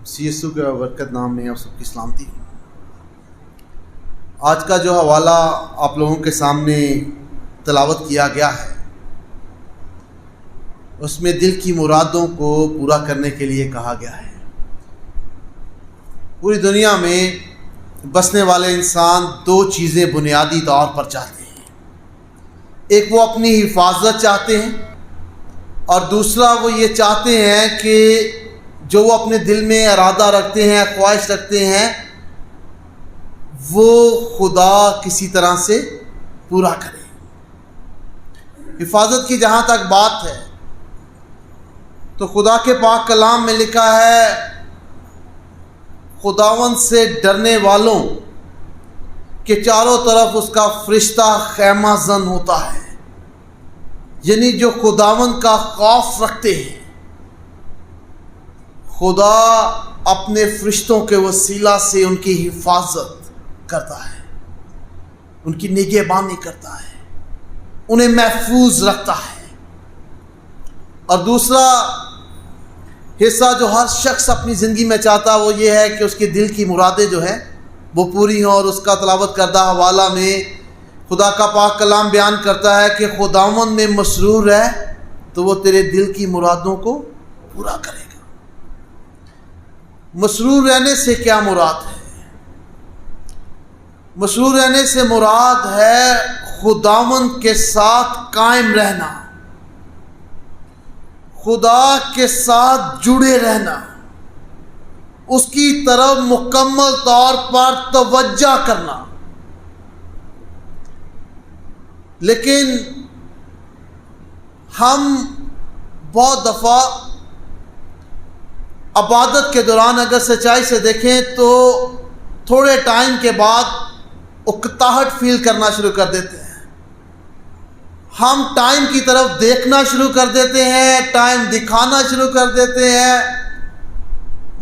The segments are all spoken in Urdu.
CSU کے برکت نام میں آپ سب کی سلامتی ہوں۔ آج کا جو حوالہ آپ لوگوں کے سامنے تلاوت کیا گیا ہے، اس میں دل کی مرادوں کو پورا کرنے کے لیے کہا گیا ہے۔ پوری دنیا میں بسنے والے انسان دو چیزیں بنیادی طور پر چاہتے ہیں، ایک وہ اپنی حفاظت چاہتے ہیں، اور دوسرا وہ یہ چاہتے ہیں کہ جو وہ اپنے دل میں ارادہ رکھتے ہیں، خواہش رکھتے ہیں، وہ خدا کسی طرح سے پورا کرے۔ حفاظت کی جہاں تک بات ہے تو خدا کے پاک کلام میں لکھا ہے، خداوند سے ڈرنے والوں کے چاروں طرف اس کا فرشتہ خیمہ زن ہوتا ہے، یعنی جو خداوند کا خوف رکھتے ہیں، خدا اپنے فرشتوں کے وسیلہ سے ان کی حفاظت کرتا ہے، ان کی نگہبانی کرتا ہے، انہیں محفوظ رکھتا ہے۔ اور دوسرا حصہ جو ہر شخص اپنی زندگی میں چاہتا ہے وہ یہ ہے کہ اس کے دل کی مرادیں جو ہیں وہ پوری ہوں، اور اس کا تلاوت کردہ حوالہ میں خدا کا پاک کلام بیان کرتا ہے کہ خداوند میں مسرور رہ تو وہ تیرے دل کی مرادوں کو پورا کرے گا۔ مسرور رہنے سے کیا مراد ہے؟ مسرور رہنے سے مراد ہے خداوند کے ساتھ قائم رہنا، خدا کے ساتھ جڑے رہنا، اس کی طرف مکمل طور پر توجہ کرنا۔ لیکن ہم بہت دفعہ عبادت کے دوران اگر سچائی سے دیکھیں تو تھوڑے ٹائم کے بعد اکتاہٹ فیل کرنا شروع کر دیتے ہیں۔ ہم ٹائم کی طرف دیکھنا شروع کر دیتے ہیں، ٹائم دکھانا شروع کر دیتے ہیں،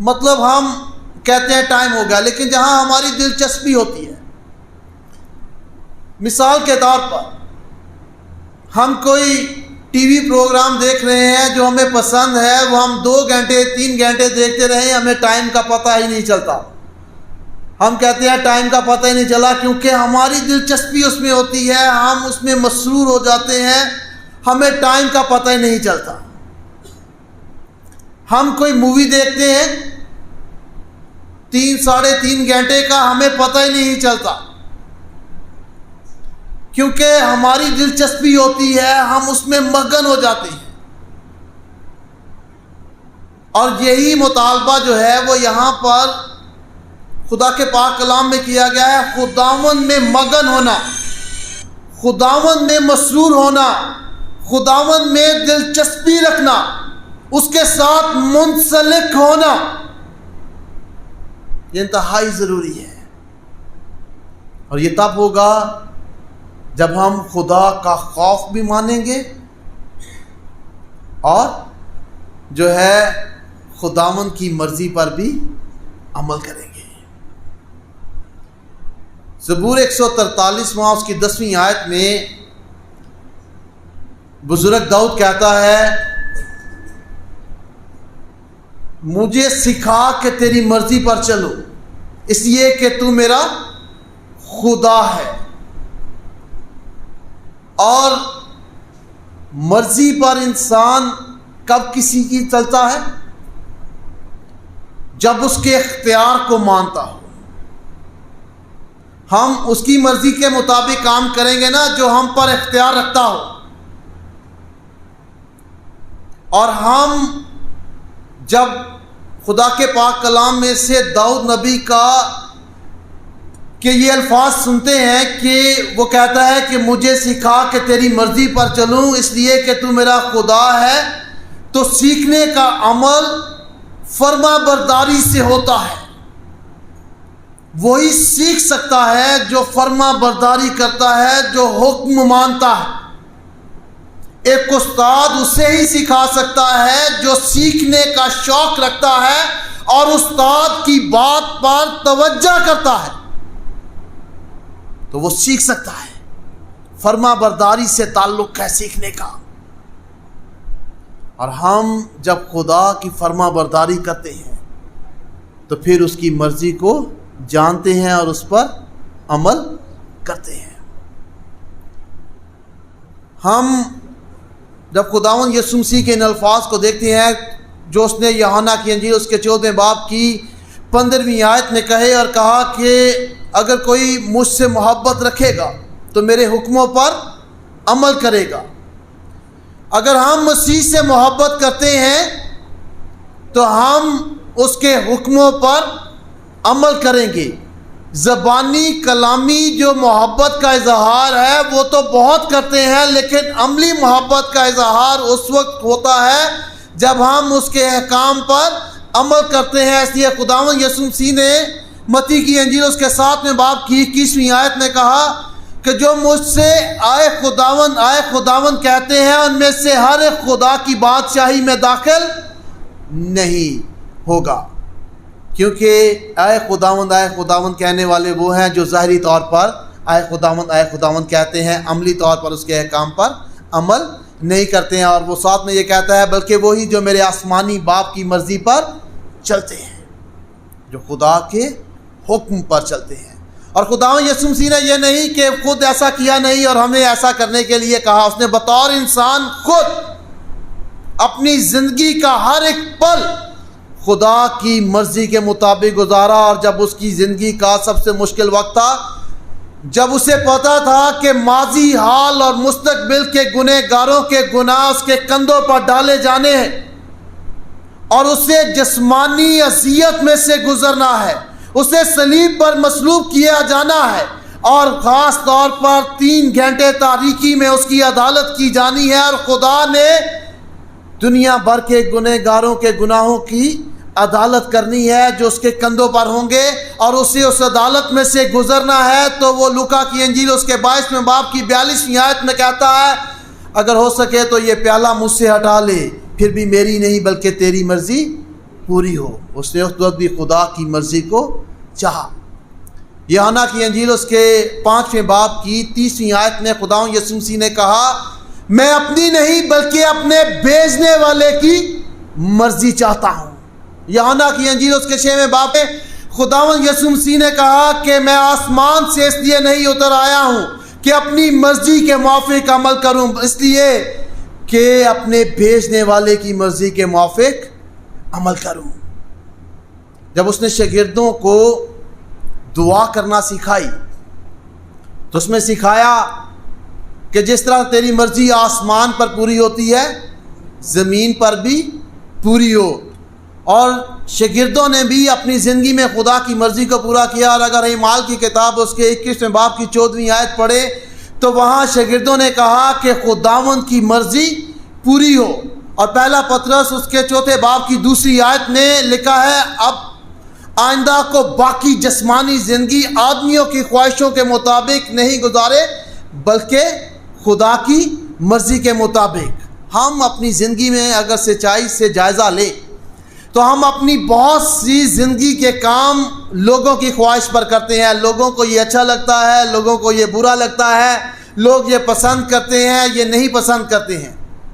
مطلب ہم کہتے ہیں ٹائم ہو گیا، لیکن جہاں ہماری دلچسپی ہوتی ہے، مثال کے طور پر ہم کوئی ٹی وی پروگرام دیکھ رہے ہیں جو ہمیں پسند ہے، وہ ہم 2 گھنٹے 3 گھنٹے دیکھتے رہیں، ہمیں ٹائم کا پتہ ہی نہیں چلتا۔ ہم کہتے ہیں ٹائم کا پتہ ہی نہیں چلا، کیونکہ ہماری دلچسپی اس میں ہوتی ہے، ہم اس میں مسرور ہو جاتے ہیں، ہمیں ٹائم کا پتہ ہی نہیں چلتا۔ ہم کوئی مووی دیکھتے ہیں 3 ساڑھے 3 گھنٹے کا، ہمیں پتہ ہی نہیں چلتا، کیونکہ ہماری دلچسپی ہوتی ہے، ہم اس میں مگن ہو جاتے ہیں۔ اور یہی مطالبہ جو ہے وہ یہاں پر خدا کے پاک کلام میں کیا گیا ہے، خداوند میں مگن ہونا، خداوند میں مسرور ہونا، خداوند میں دلچسپی رکھنا، اس کے ساتھ منسلک ہونا، یہ انتہائی ضروری ہے۔ اور یہ تب ہوگا جب ہم خدا کا خوف بھی مانیں گے اور جو ہے خداوند کی مرضی پر بھی عمل کریں گے۔ زبور 143 اس کی 10ویں آیت میں بزرگ داؤد کہتا ہے، مجھے سکھا کہ تیری مرضی پر چلو، اس لیے کہ تو میرا خدا ہے۔ اور مرضی پر انسان کب کسی کی چلتا ہے؟ جب اس کے اختیار کو مانتا ہو۔ ہم اس کی مرضی کے مطابق کام کریں گے نا جو ہم پر اختیار رکھتا ہو۔ اور ہم جب خدا کے پاک کلام میں سے داؤد نبی کا کہ یہ الفاظ سنتے ہیں کہ وہ کہتا ہے کہ مجھے سکھا کہ تیری مرضی پر چلوں اس لیے کہ تو میرا خدا ہے، تو سیکھنے کا عمل فرما برداری سے ہوتا ہے۔ وہی سیکھ سکتا ہے جو فرما برداری کرتا ہے، جو حکم مانتا ہے۔ ایک استاد اسے ہی سکھا سکتا ہے جو سیکھنے کا شوق رکھتا ہے اور استاد کی بات پر توجہ کرتا ہے، تو وہ سیکھ سکتا ہے۔ فرما برداری سے تعلق ہے سیکھنے کا۔ اور ہم جب خدا کی فرما برداری کرتے ہیں تو پھر اس کی مرضی کو جانتے ہیں اور اس پر عمل کرتے ہیں۔ ہم جب خداوند یسوع مسیح کے ان الفاظ کو دیکھتے ہیں جو اس نے یوحنا کی انجیل اس کے 14 باب کی 15ویں آیت میں کہے اور کہا کہ اگر کوئی مجھ سے محبت رکھے گا تو میرے حکموں پر عمل کرے گا۔ اگر ہم مسیح سے محبت کرتے ہیں تو ہم اس کے حکموں پر عمل کریں گے۔ زبانی کلامی جو محبت کا اظہار ہے وہ تو بہت کرتے ہیں، لیکن عملی محبت کا اظہار اس وقت ہوتا ہے جب ہم اس کے احکام پر عمل کرتے ہیں۔ اس لیے خداوند یسوع مسیح نے متی کی انجیل اس کے 7ویں باب کی 21ویں آیت میں کہا کہ جو مجھ سے آئے خداوند کہتے ہیں ان میں سے ہر ایک خدا کی بادشاہی میں داخل نہیں ہوگا۔ کیونکہ آئے خداوند کہنے والے وہ ہیں جو ظاہری طور پر آئے خداوند کہتے ہیں، عملی طور پر اس کے احکام پر عمل نہیں کرتے ہیں۔ اور وہ ساتھ میں یہ کہتا ہے بلکہ وہی جو میرے آسمانی باپ کی مرضی پر چلتے ہیں، جو خدا کے حکم پر چلتے ہیں۔ اور خداوند یسوع مسیح نے یہ نہیں کہ خود ایسا کیا نہیں اور ہمیں ایسا کرنے کے لیے کہا، اس نے بطور انسان خود اپنی زندگی کا ہر ایک پل خدا کی مرضی کے مطابق گزارا۔ اور جب اس کی زندگی کا سب سے مشکل وقت تھا، جب اسے پتا تھا کہ ماضی، حال اور مستقبل کے گنہگاروں کے گناہ اس کے کندھوں پر ڈالے جانے ہیں اور اسے جسمانی اذیت میں سے گزرنا ہے، اسے صلیب پر مصلوب کیا جانا ہے اور خاص طور پر 3 گھنٹے تاریکی میں اس کی عدالت کی جانی ہے، اور خدا نے دنیا بھر کے گنہگاروں کے گناہوں کی عدالت کرنی ہے جو اس کے کندھوں پر ہوں گے، اور اسے اس عدالت میں سے گزرنا ہے۔ تو وہ لوکا کی انجیل اس کے 22ویں باب کی 42ویں آیت میں کہتا ہے اگر ہو سکے تو یہ پیالہ مجھ سے ہٹا لے، پھر بھی میری نہیں بلکہ تیری مرضی پوری ہو۔ اس نے اس وقت بھی خدا کی مرضی کو چاہا۔ یوحنا کی انجیل اس کے 5ویں باب کی 30ویں آیت میں خداوند یسوع مسیح نے کہا میں اپنی نہیں بلکہ اپنے بھیجنے والے کی مرضی چاہتا ہوں۔ یوحنا کی انجیل اس کے 6ویں باب میں خداوند یسوع مسیح نے کہا کہ میں آسمان سے اس لیے نہیں اتر آیا ہوں کہ اپنی مرضی کے موافق عمل کروں، اس لیے کہ اپنے بھیجنے والے کی مرضی کے موافق عمل کروں۔ جب اس نے شاگردوں کو دعا کرنا سکھائی تو اس میں سکھایا کہ جس طرح تیری مرضی آسمان پر پوری ہوتی ہے زمین پر بھی پوری ہو۔ اور شاگردوں نے بھی اپنی زندگی میں خدا کی مرضی کو پورا کیا۔ اور اگر اعمال کی کتاب اس کے 21ویں باب کی 14ویں آیت پڑھے تو وہاں شاگردوں نے کہا کہ خداوند کی مرضی پوری ہو۔ اور پہلا پطرس اس کے 4 باب کی 2 آیت میں لکھا ہے اب آئندہ کو باقی جسمانی زندگی آدمیوں کی خواہشوں کے مطابق نہیں گزارے بلکہ خدا کی مرضی کے مطابق۔ ہم اپنی زندگی میں اگر سچائی سے جائزہ لیں تو ہم اپنی بہت سی زندگی کے کام لوگوں کی خواہش پر کرتے ہیں۔ لوگوں کو یہ اچھا لگتا ہے، لوگوں کو یہ برا لگتا ہے، لوگ یہ پسند کرتے ہیں، یہ نہیں پسند کرتے ہیں۔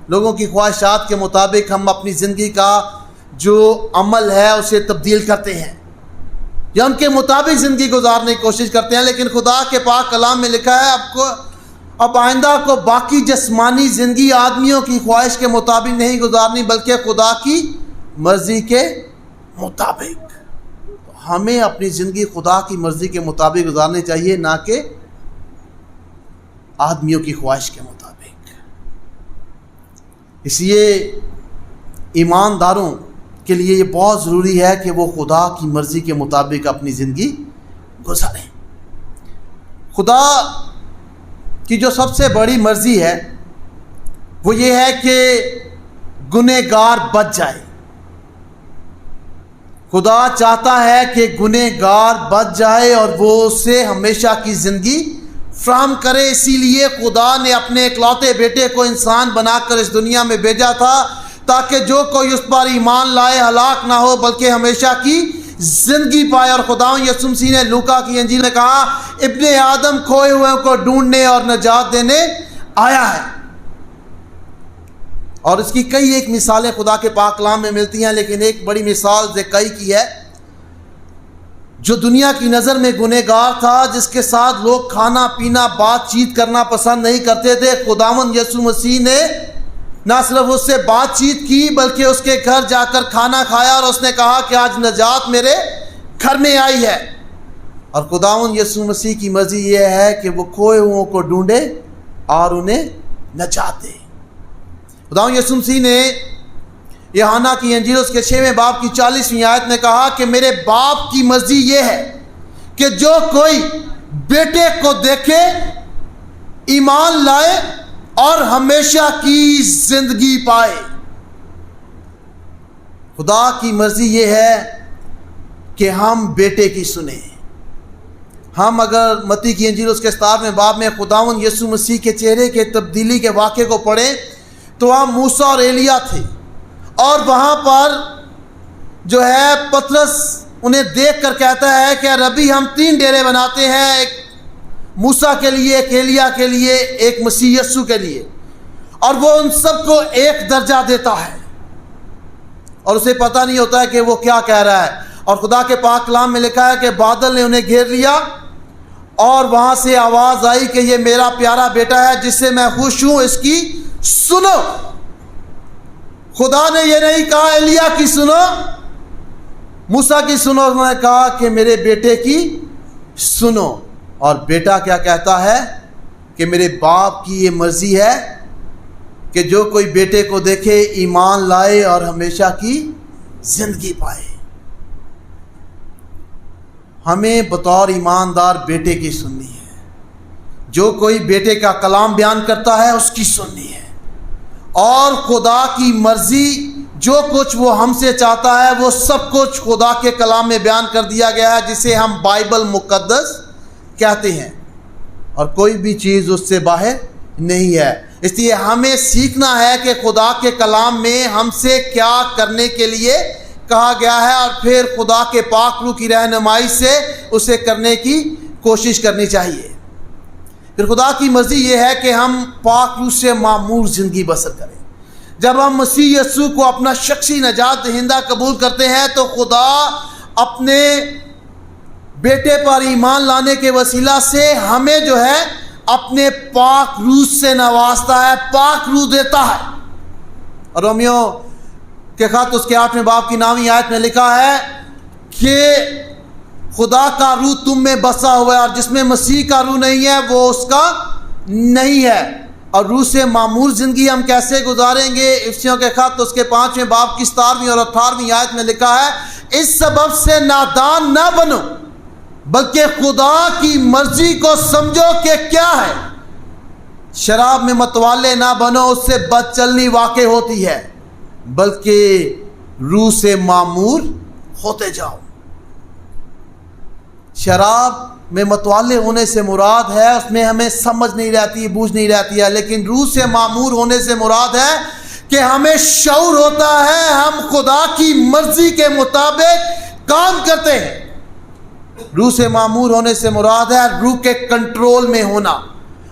لوگوں کی خواہشات کے مطابق ہم اپنی زندگی کا جو عمل ہے اسے تبدیل کرتے ہیں یا ان کے مطابق زندگی گزارنے کی کوشش کرتے ہیں۔ لیکن خدا کے پاک کلام میں لکھا ہے اب آئندہ کو باقی جسمانی زندگی آدمیوں کی خواہش کے مطابق نہیں گزارنی بلکہ خدا کی مرضی کے مطابق۔ ہمیں اپنی زندگی خدا کی مرضی کے مطابق گزارنی چاہیے، نہ کہ آدمیوں کی خواہش کے مطابق۔ اس لیے ایمانداروں کے لیے یہ بہت ضروری ہے کہ وہ خدا کی مرضی کے مطابق اپنی زندگی گزاریں۔ خدا کی جو سب سے بڑی مرضی ہے وہ یہ ہے کہ گنہگار بچ جائے۔ خدا چاہتا ہے کہ گنہگار بچ جائے اور وہ اسے ہمیشہ کی زندگی فراہم کرے۔ اسی لیے خدا نے اپنے اکلوتے بیٹے کو انسان بنا کر اس دنیا میں بھیجا تھا تاکہ جو کوئی اس پر ایمان لائے ہلاک نہ ہو بلکہ ہمیشہ کی زندگی پائے۔ اور خداوند یسوع مسیح نے لوکا کی انجیل میں کہا ابن آدم کھوئے ہوئے کو ڈھونڈنے اور نجات دینے آیا ہے۔ اور اس کی کئی ایک مثالیں خدا کے پاک کلام میں ملتی ہیں، لیکن ایک بڑی مثال زکئی کی ہے جو دنیا کی نظر میں گنہگار تھا، جس کے ساتھ لوگ کھانا پینا بات چیت کرنا پسند نہیں کرتے تھے، خداوند یسوع مسیح نے نہ صرف اس سے بات چیت کی بلکہ اس کے گھر جا کر کھانا کھایا، اور اس نے کہا کہ آج نجات میرے گھر میں آئی ہے۔ اور خداوند یسوع مسیح کی مرضی یہ ہے کہ وہ کھوئے ہوئوں کو ڈھونڈے اور انہیں نجات دے۔ خداوند یسوع مسیح نے یوحنا کی انجیل اس کے 6ویں باب کی 40ویں آیت میں کہا کہ میرے باپ کی مرضی یہ ہے کہ جو کوئی بیٹے کو دیکھے ایمان لائے اور ہمیشہ کی زندگی پائے۔ خدا کی مرضی یہ ہے کہ ہم بیٹے کی سنیں۔ ہم اگر متی کی انجیل اس کے 17ویں باب میں خداوند یسوع مسیح کے چہرے کے تبدیلی کے واقعے کو پڑھیں تو وہاں موسیٰ اور ایلیا تھے، اور وہاں پر جو ہے پطرس انہیں دیکھ کر کہتا ہے کہ ربی ہم 3 ڈیرے بناتے ہیں، ایک موسیٰ کے لیے، ایک ایلیا کے لیے، ایک مسیح یسوع کے لیے، اور وہ ان سب کو ایک درجہ دیتا ہے اور اسے پتہ نہیں ہوتا ہے کہ وہ کیا کہہ رہا ہے۔ اور خدا کے پاک کلام میں لکھا ہے کہ بادل نے انہیں گھیر لیا اور وہاں سے آواز آئی کہ یہ میرا پیارا بیٹا ہے جس سے میں خوش ہوں، اس کی سنو۔ خدا نے یہ نہیں کہا ایلیا کی سنو، موسیٰ کی سنو، انہوں نے کہا کہ میرے بیٹے کی سنو۔ اور بیٹا کیا کہتا ہے کہ میرے باپ کی یہ مرضی ہے کہ جو کوئی بیٹے کو دیکھے ایمان لائے اور ہمیشہ کی زندگی پائے۔ ہمیں بطور ایماندار بیٹے کی سننی ہے، جو کوئی بیٹے کا کلام بیان کرتا ہے اس کی سننی ہے، اور خدا کی مرضی جو کچھ وہ ہم سے چاہتا ہے وہ سب کچھ خدا کے کلام میں بیان کر دیا گیا ہے، جسے ہم بائبل مقدس کہتے ہیں، اور کوئی بھی چیز اس سے باہر نہیں ہے۔ اس لیے ہمیں سیکھنا ہے کہ خدا کے کلام میں ہم سے کیا کرنے کے لیے کہا گیا ہے، اور پھر خدا کے پاک روح کی رہنمائی سے اسے کرنے کی کوشش کرنی چاہیے۔ پھر خدا کی مرضی یہ ہے کہ ہم پاک روح سے معمور زندگی بسر کریں۔ جب ہم مسیح یسوع کو اپنا شخصی نجات دہندہ قبول کرتے ہیں تو خدا اپنے بیٹے پر ایمان لانے کے وسیلہ سے ہمیں جو ہے اپنے پاک روح سے نوازتا ہے، پاک روح دیتا ہے۔ اور رومیو کے خط اس کے 8ویں باب کی 9ویں آیت میں لکھا ہے کہ خدا کا روح تم میں بسا ہوا ہے، اور جس میں مسیح کا روح نہیں ہے وہ اس کا نہیں ہے۔ اور روح سے معمور زندگی ہم کیسے گزاریں گے؟ افسیوں کے خط اس کے 5ویں باب کی 17ویں اور 18ویں آیت میں لکھا ہے، اس سبب سے نادان نہ بنو بلکہ خدا کی مرضی کو سمجھو کہ کیا ہے۔ شراب میں متوالے نہ بنو، اس سے بد چلنی واقع ہوتی ہے، بلکہ روح سے معمور ہوتے جاؤ۔ شراب میں متوالے ہونے سے مراد ہے اس میں ہمیں سمجھ نہیں رہتی، بوجھ نہیں رہتی ہے، لیکن روح سے معمور ہونے سے مراد ہے کہ ہمیں شعور ہوتا ہے، ہم خدا کی مرضی کے مطابق کام کرتے ہیں۔ روح سے معمور ہونے سے مراد ہے روح کے کنٹرول میں ہونا،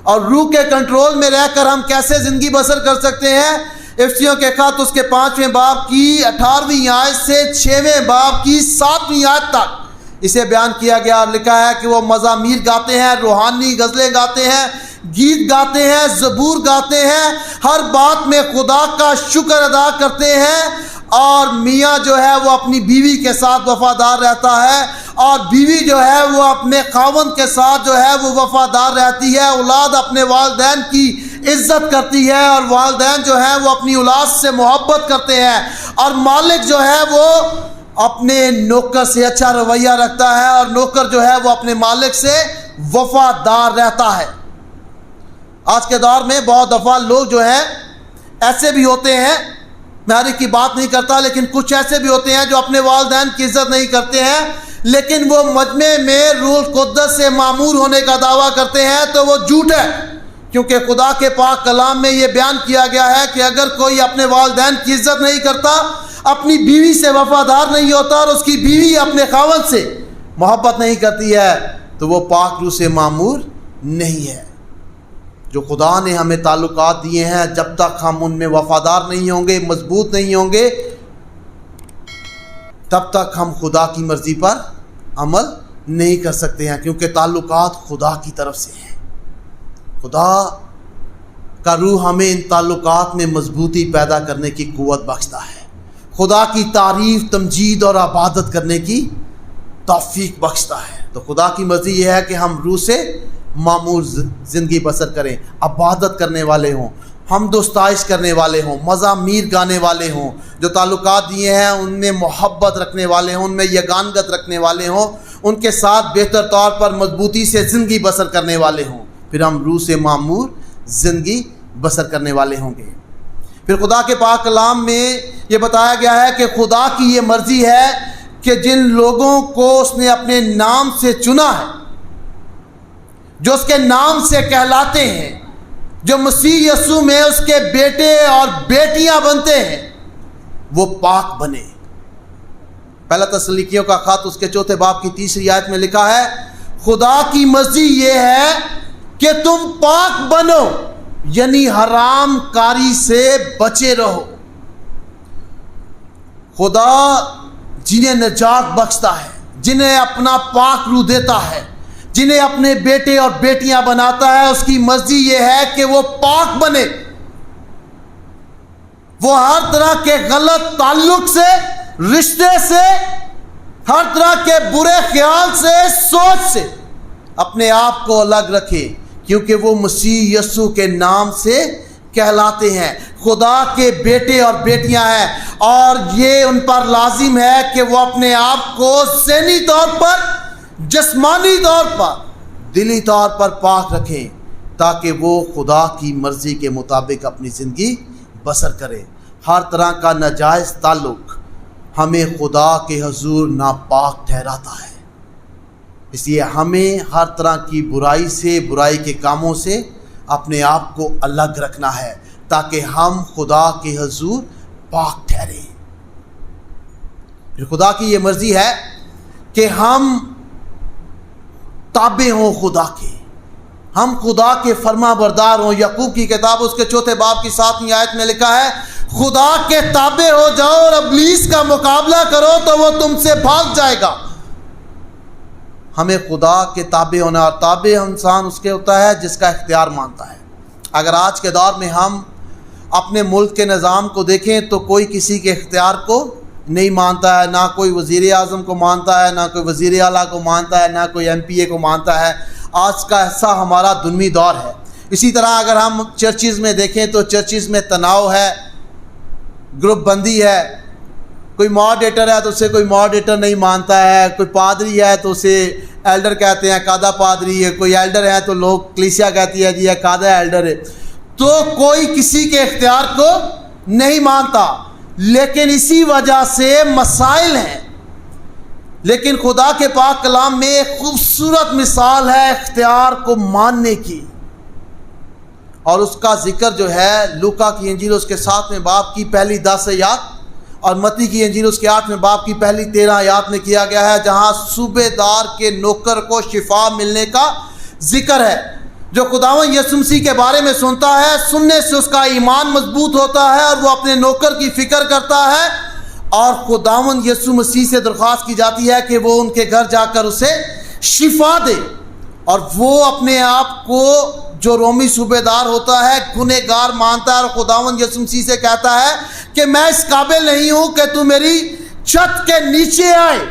اور روح کے کنٹرول میں رہ کر ہم کیسے زندگی بسر کر سکتے ہیں؟ افسیوں کے خط اس کے 5ویں باب کی 18ویں آیت سے 6ویں باب کی 7ویں آیت تک اسے بیان کیا گیا، اور لکھا ہے کہ وہ مزامیر گاتے ہیں، روحانی غزلیں گاتے ہیں، گیت گاتے ہیں، زبور گاتے ہیں، ہر بات میں خدا کا شکر ادا کرتے ہیں۔ اور میاں جو ہے وہ اپنی بیوی کے ساتھ وفادار رہتا ہے، اور بیوی جو ہے وہ اپنے خاوند کے ساتھ جو ہے وہ وفادار رہتی ہے۔ اولاد اپنے والدین کی عزت کرتی ہے، اور والدین جو ہے وہ اپنی اولاد سے محبت کرتے ہیں، اور مالک جو ہے وہ اپنے نوکر سے اچھا رویہ رکھتا ہے، اور نوکر جو ہے وہ اپنے مالک سے وفادار رہتا ہے۔ آج کے دور میں بہت دفعہ لوگ جو ہیں ایسے بھی ہوتے ہیں، میں ہر ایک کی بات نہیں کرتا، لیکن کچھ ایسے بھی ہوتے ہیں جو اپنے والدین کی عزت نہیں کرتے ہیں، لیکن وہ مجمع میں روح القدس سے معمور ہونے کا دعویٰ کرتے ہیں، تو وہ جھوٹ ہے، کیونکہ خدا کے پاک کلام میں یہ بیان کیا گیا ہے کہ اگر کوئی اپنے والدین کی عزت نہیں کرتا، اپنی بیوی سے وفادار نہیں ہوتا، اور اس کی بیوی اپنے خاوند سے محبت نہیں کرتی ہے، تو وہ پاک روح سے معمور نہیں ہے۔ جو خدا نے ہمیں تعلقات دیے ہیں، جب تک ہم ان میں وفادار نہیں ہوں گے، مضبوط نہیں ہوں گے، تب تک ہم خدا کی مرضی پر عمل نہیں کر سکتے ہیں، کیونکہ تعلقات خدا کی طرف سے ہیں۔ خدا کا روح ہمیں ان تعلقات میں مضبوطی پیدا کرنے کی قوت بخشتا ہے، خدا کی تعریف، تمجید اور عبادت کرنے کی توفیق بخشتا ہے۔ تو خدا کی مرضی یہ ہے کہ ہم روح سے معمول زندگی بسر کریں، عبادت کرنے والے ہوں، حمد و ستائش کرنے والے ہوں، مزامیر گانے والے ہوں، جو تعلقات دیے ہیں ان میں محبت رکھنے والے ہوں، ان میں یگانگت رکھنے والے ہوں، ان کے ساتھ بہتر طور پر مضبوطی سے زندگی بسر کرنے والے ہوں، پھر ہم روح سے معمور زندگی بسر کرنے والے ہوں گے۔ پھر خدا کے پاک کلام میں یہ بتایا گیا ہے کہ خدا کی یہ مرضی ہے کہ جن لوگوں کو اس نے اپنے نام سے چنا ہے، جو اس کے نام سے کہلاتے ہیں، جو مسیح یسوع میں اس کے بیٹے اور بیٹیاں بنتے ہیں، وہ پاک بنے۔ پہلا تسلونیکیوں کا خط اس کے 4 باب کی 3 آیت میں لکھا ہے، خدا کی مرضی یہ ہے کہ تم پاک بنو، یعنی حرام کاری سے بچے رہو۔ خدا جنہیں نجات بخشتا ہے، جنہیں اپنا پاک روح دیتا ہے، جنہیں اپنے بیٹے اور بیٹیاں بناتا ہے، اس کی مرضی یہ ہے کہ وہ پاک بنے، وہ ہر طرح کے غلط تعلق سے، رشتے سے، ہر طرح کے برے خیال سے، سوچ سے اپنے آپ کو الگ رکھے، کیونکہ وہ مسیح یسوع کے نام سے کہلاتے ہیں، خدا کے بیٹے اور بیٹیاں ہیں، اور یہ ان پر لازم ہے کہ وہ اپنے آپ کو ذہنی طور پر، جسمانی طور پر، دلی طور پر پاک رکھیں، تاکہ وہ خدا کی مرضی کے مطابق اپنی زندگی بسر کرے۔ ہر طرح کا ناجائز تعلق ہمیں خدا کے حضور ناپاک ٹھہراتا ہے، اس لیے ہمیں ہر طرح کی برائی سے، برائی کے کاموں سے اپنے آپ کو الگ رکھنا ہے، تاکہ ہم خدا کے حضور پاک ٹھہریں۔ پھر خدا کی یہ مرضی ہے کہ ہم تابع ہوں خدا کے، ہم خدا کے فرما بردار ہوں۔ یعقوب کی کتاب اس کے 4 باب کی 7 آیت میں لکھا ہے، خدا کے تابع ہو جاؤ اور ابلیس کا مقابلہ کرو تو وہ تم سے بھاگ جائے گا۔ ہمیں خدا کے تابع ہونا، اور تابع انسان اس کے ہوتا ہے جس کا اختیار مانتا ہے۔ اگر آج کے دور میں ہم اپنے ملک کے نظام کو دیکھیں تو کوئی کسی کے اختیار کو نہیں مانتا ہے، نہ کوئی وزیر اعظم کو مانتا ہے، نہ کوئی وزیر اعلیٰ کو مانتا ہے، نہ کوئی MP کو مانتا ہے۔ آج کا ایسا ہمارا دنوی دور ہے۔ اسی طرح اگر ہم چرچز میں دیکھیں تو چرچز میں تناؤ ہے، گروپ بندی ہے، کوئی ماڈریٹر ہے تو اسے کوئی ماڈریٹر نہیں مانتا ہے، کوئی پادری ہے تو اسے ایلڈر کہتے ہیں، قادہ پادری ہے، کوئی ایلڈر ہے تو لوگ کلیسیا کہتی ہے جی یہ قادہ ایلڈر ہے۔ تو کوئی کسی کے اختیار کو نہیں مانتا، لیکن اسی وجہ سے مسائل ہیں۔ لیکن خدا کے پاک کلام میں ایک خوبصورت مثال ہے اختیار کو ماننے کی، اور اس کا ذکر جو ہے لوکا کی انجیل اس کے 7 باب کی پہلی 10 آیات اور متی کی انجیل اس کے 8 باب کی پہلی 13 آیات میں کیا گیا ہے، جہاں صوبے دار کے نوکر کو شفا ملنے کا ذکر ہے۔ جو خداوند یسوع مسیح کے بارے میں سنتا ہے، سننے سے اس کا ایمان مضبوط ہوتا ہے اور وہ اپنے نوکر کی فکر کرتا ہے، اور خداوند یسوع مسیح سے درخواست کی جاتی ہے کہ وہ ان کے گھر جا کر اسے شفا دے، اور وہ اپنے آپ کو جو رومی صوبے دار ہوتا ہے گنہگار مانتا ہے، اور خداوند یسوع مسیح سے کہتا ہے کہ میں اس قابل نہیں ہوں کہ تو میری چھت کے نیچے آئے،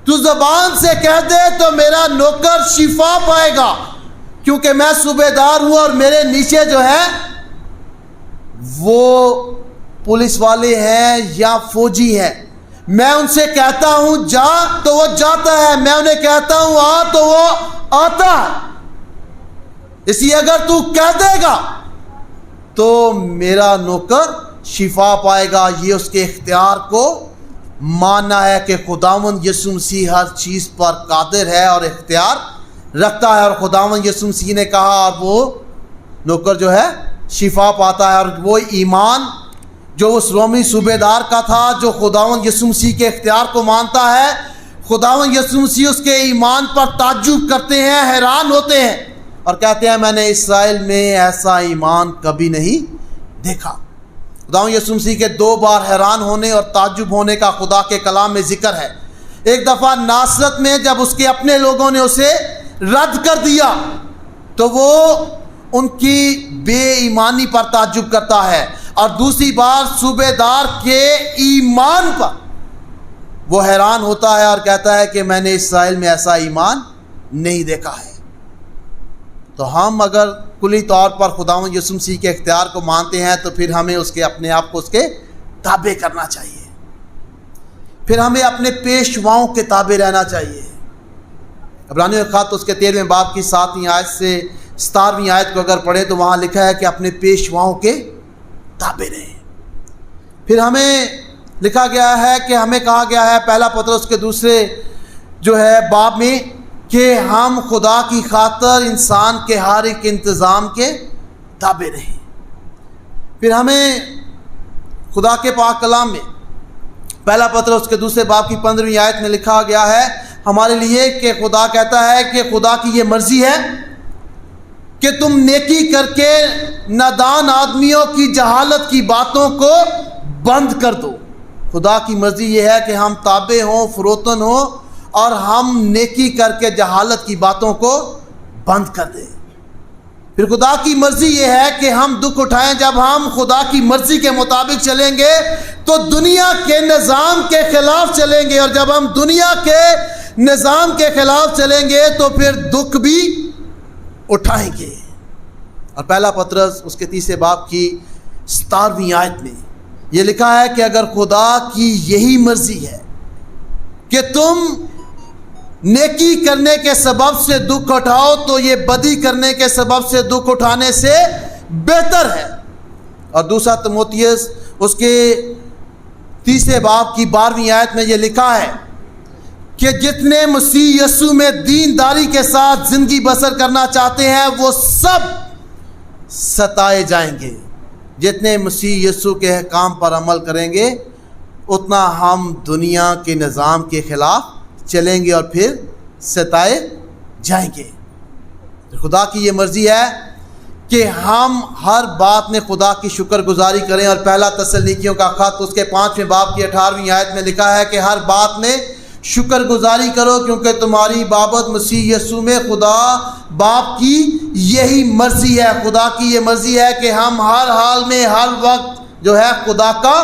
تو زبان سے کہہ دے تو میرا نوکر شفا پائے گا، کیونکہ میں صوبے دار ہوں اور میرے نیچے جو ہے وہ پولیس والے ہیں یا فوجی ہیں۔ میں ان سے کہتا ہوں جا تو وہ جاتا ہے، میں انہیں کہتا ہوں آ تو وہ آتا ہے۔ اس لیے اگر تو کہہ دے گا تو میرا نوکر شفا پائے گا۔ یہ اس کے اختیار کو ماننا ہے کہ خداوند یسوع مسیح ہر چیز پر قادر ہے اور اختیار رکھتا ہے، اور خداوند یسوع مسیح نے کہا اور وہ نوکر جو ہے شفا پاتا ہے۔ اور وہ ایمان جو اس رومی صوبے دار کا تھا، جو خداوند یسوع مسیح کے اختیار کو مانتا ہے، خداوند یسوع مسیح اس کے ایمان پر تعجب کرتے ہیں، حیران ہوتے ہیں اور کہتے ہیں میں نے اسرائیل میں ایسا ایمان کبھی نہیں دیکھا۔ خداوند یسوع مسیح کے 2 بار حیران ہونے اور تعجب ہونے کا خدا کے کلام میں ذکر ہے۔ ایک دفعہ ناصرت میں جب اس کے اپنے لوگوں نے اسے رد کر دیا تو وہ ان کی بے ایمانی پر تعجب کرتا ہے، اور دوسری بار صوبے دار کے ایمان پر وہ حیران ہوتا ہے اور کہتا ہے کہ میں نے اسرائیل میں ایسا ایمان نہیں دیکھا ہے۔ تو ہم اگر کلی طور پر خداوند یسوع مسیح کے اختیار کو مانتے ہیں تو پھر ہمیں اس کے اپنے آپ کو اس کے تابع کرنا چاہیے، پھر ہمیں اپنے پیشواؤں کے تابع رہنا چاہیے۔ عبرانیوں کے خط اس کے 13ویں باب کی 7ویں آیت سے 17ویں آیت کو اگر پڑھیں تو وہاں لکھا ہے کہ اپنے پیشواؤں کے تابع رہیں۔ پھر ہمیں لکھا گیا ہے کہ ہمیں کہا گیا ہے پہلا پطرس کے دوسرے باب میں کہ ہم خدا کی خاطر انسان کے ہر ایک انتظام کے تابع رہیں۔ پھر ہمیں خدا کے پاک کلام میں پہلا پطرس کے دوسرے باب کی 15ویں آیت میں لکھا گیا ہے ہمارے لیے کہ خدا کہتا ہے کہ خدا کی یہ مرضی ہے کہ تم نیکی کر کے نادان آدمیوں کی جہالت کی باتوں کو بند کر دو۔ خدا کی مرضی یہ ہے کہ ہم تابع ہوں، فروتن ہوں، اور ہم نیکی کر کے جہالت کی باتوں کو بند کر دیں۔ پھر خدا کی مرضی یہ ہے کہ ہم دکھ اٹھائیں۔ جب ہم خدا کی مرضی کے مطابق چلیں گے تو دنیا کے نظام کے خلاف چلیں گے، اور جب ہم دنیا کے نظام کے خلاف چلیں گے تو پھر دکھ بھی اٹھائیں گے۔ اور پہلا پطرس اس کے 3 باب کی 17ویں آیت میں یہ لکھا ہے کہ اگر خدا کی یہی مرضی ہے کہ تم نیکی کرنے کے سبب سے دکھ اٹھاؤ تو یہ بدی کرنے کے سبب سے دکھ اٹھانے سے بہتر ہے۔ اور دوسرا تیموتھیوس اس کے 3 باب کی 12ویں آیت میں یہ لکھا ہے کہ جتنے مسیح یسوع میں دینداری کے ساتھ زندگی بسر کرنا چاہتے ہیں وہ سب ستائے جائیں گے۔ جتنے مسیح یسوع کے احکام پر عمل کریں گے اتنا ہم دنیا کے نظام کے خلاف چلیں گے اور پھر ستائے جائیں گے۔ خدا کی یہ مرضی ہے کہ ہم ہر بات میں خدا کی شکر گزاری کریں، اور پہلا تسلنیکیوں کا خط اس کے 5ویں باب کی 18ویں آیت میں لکھا ہے کہ ہر بات میں شکر گزاری کرو کیونکہ تمہاری بابت مسیح یسوع میں خدا باپ کی یہی مرضی ہے۔ خدا کی یہ مرضی ہے کہ ہم ہر حال میں ہر وقت خدا کا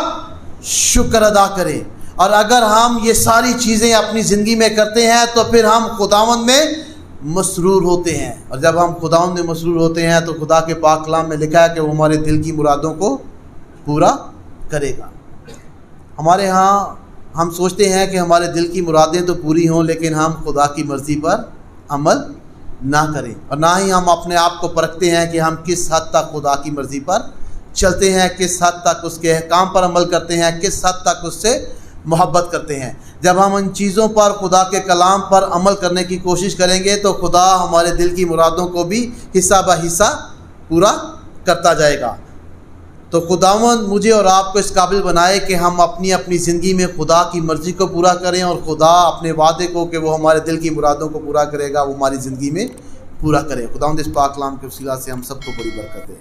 شکر ادا کریں، اور اگر ہم یہ ساری چیزیں اپنی زندگی میں کرتے ہیں تو پھر ہم خداوند میں مسرور ہوتے ہیں، اور جب ہم خداوند میں مسرور ہوتے ہیں تو خدا کے پاک کلام میں لکھا ہے کہ وہ ہمارے دل کی مرادوں کو پورا کرے گا۔ ہمارے ہاں ہم سوچتے ہیں کہ ہمارے دل کی مرادیں تو پوری ہوں لیکن ہم خدا کی مرضی پر عمل نہ کریں، اور نہ ہی ہم اپنے آپ کو پرکھتے ہیں کہ ہم کس حد تک خدا کی مرضی پر چلتے ہیں، کس حد تک اس کے احکام پر عمل کرتے ہیں، کس حد تک اس سے محبت کرتے ہیں۔ جب ہم ان چیزوں پر خدا کے کلام پر عمل کرنے کی کوشش کریں گے تو خدا ہمارے دل کی مرادوں کو بھی حصہ بہ حصہ پورا کرتا جائے گا۔ تو خداوند مجھے اور آپ کو اس قابل بنائے کہ ہم اپنی زندگی میں خدا کی مرضی کو پورا کریں، اور خدا اپنے وعدے کو کہ وہ ہمارے دل کی مرادوں کو پورا کرے گا وہ ہماری زندگی میں پورا کرے۔ خداوند اس پاک کلام کے وسیلہ سے ہم سب کو بڑی برکت دے۔